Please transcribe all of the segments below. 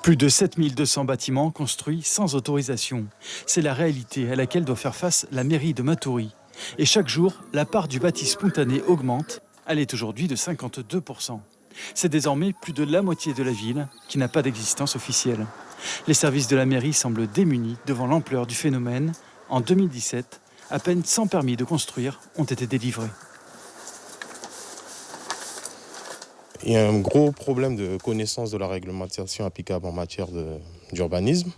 Plus de 7200 bâtiments construits sans autorisation. C'est la réalité à laquelle doit faire face la mairie de Matoury. Et chaque jour, la part du bâti spontané augmente. Elle est aujourd'hui de 52%. C'est désormais plus de la moitié de la ville qui n'a pas d'existence officielle. Les services de la mairie semblent démunis devant l'ampleur du phénomène. En 2017, à peine 100 permis de construire ont été délivrés. Il y a un gros problème de connaissance de la réglementation applicable en matière d'urbanisme.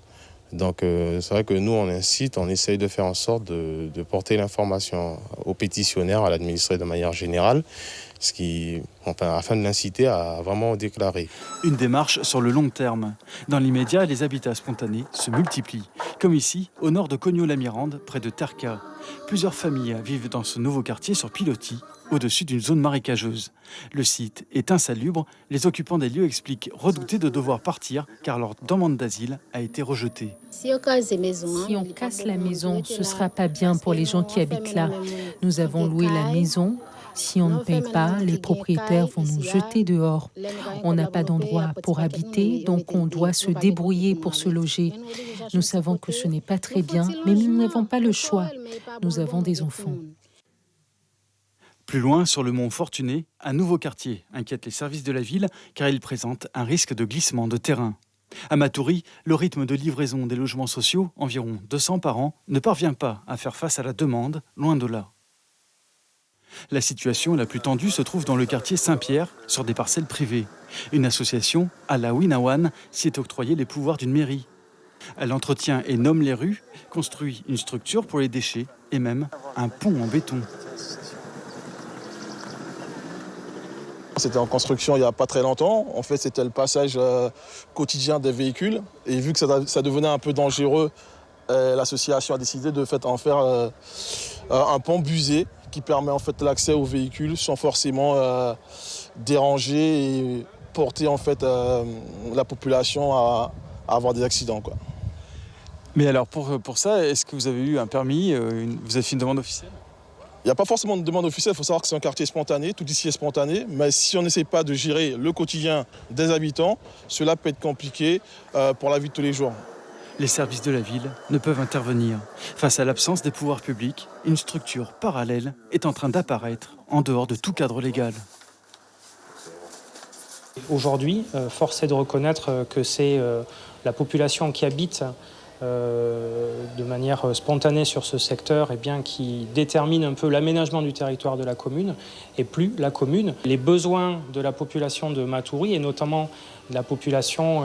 Donc c'est vrai que nous, on incite, on essaye de faire en sorte de porter l'information aux pétitionnaires, à l'administrer de manière générale, afin de l'inciter à vraiment déclarer. Une démarche sur le long terme. Dans l'immédiat, les habitats spontanés se multiplient. Comme ici, au nord de Cognos-la-Mirande, près de Terca. Plusieurs familles vivent dans ce nouveau quartier sur pilotis, au-dessus d'une zone marécageuse. Le site est insalubre. Les occupants des lieux expliquent redouter de devoir partir car leur demande d'asile a été rejetée. Si on casse la maison, ce ne sera pas bien pour les gens qui habitent là. Nous avons loué la maison. Si on ne paye pas, les propriétaires vont nous jeter dehors. On n'a pas d'endroit pour habiter, donc on doit se débrouiller pour se loger. Nous savons que ce n'est pas très bien, mais nous n'avons pas le choix. Nous avons des enfants. Plus loin, sur le mont Fortuné, un nouveau quartier inquiète les services de la ville car il présente un risque de glissement de terrain. À Matoury, le rythme de livraison des logements sociaux, environ 200 par an, ne parvient pas à faire face à la demande, loin de là. La situation la plus tendue se trouve dans le quartier Saint-Pierre, sur des parcelles privées. Une association, Ala Winawan, s'y est octroyé les pouvoirs d'une mairie. Elle entretient et nomme les rues, construit une structure pour les déchets et même un pont en béton. C'était en construction il n'y a pas très longtemps. En fait, c'était le passage quotidien des véhicules. Et vu que ça devenait un peu dangereux, l'association a décidé de en faire un pont busé qui permet en fait l'accès aux véhicules sans forcément déranger et porter en fait la population à avoir des accidents, quoi. Mais alors pour ça, est-ce que vous avez eu un permis, vous avez fait une demande officielle ? Il n'y a pas forcément de demande officielle, il faut savoir que c'est un quartier spontané, tout ici est spontané, mais si on n'essaie pas de gérer le quotidien des habitants, cela peut être compliqué pour la vie de tous les jours. Les services de la ville ne peuvent intervenir. Face à l'absence des pouvoirs publics, une structure parallèle est en train d'apparaître en dehors de tout cadre légal. Aujourd'hui, force est de reconnaître que c'est la population qui habite de manière spontanée sur ce secteur qui détermine un peu l'aménagement du territoire de la commune et plus la commune. Les besoins de la population de Matoury et notamment de la population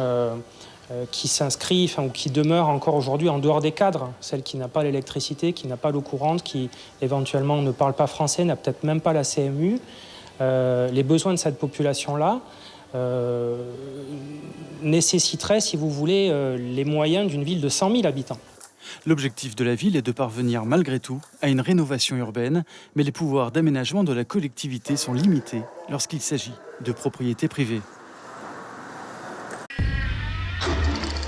qui s'inscrit ou qui demeure encore aujourd'hui en dehors des cadres, celle qui n'a pas l'électricité, qui n'a pas l'eau courante, qui éventuellement ne parle pas français, n'a peut-être même pas la CMU. Les besoins de cette population-là nécessiterait, si vous voulez, les moyens d'une ville de 100 000 habitants. L'objectif de la ville est de parvenir malgré tout à une rénovation urbaine, mais les pouvoirs d'aménagement de la collectivité sont limités lorsqu'il s'agit de propriété privée.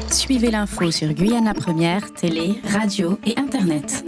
Suivez l'info sur Guyana Première, télé, radio et Internet.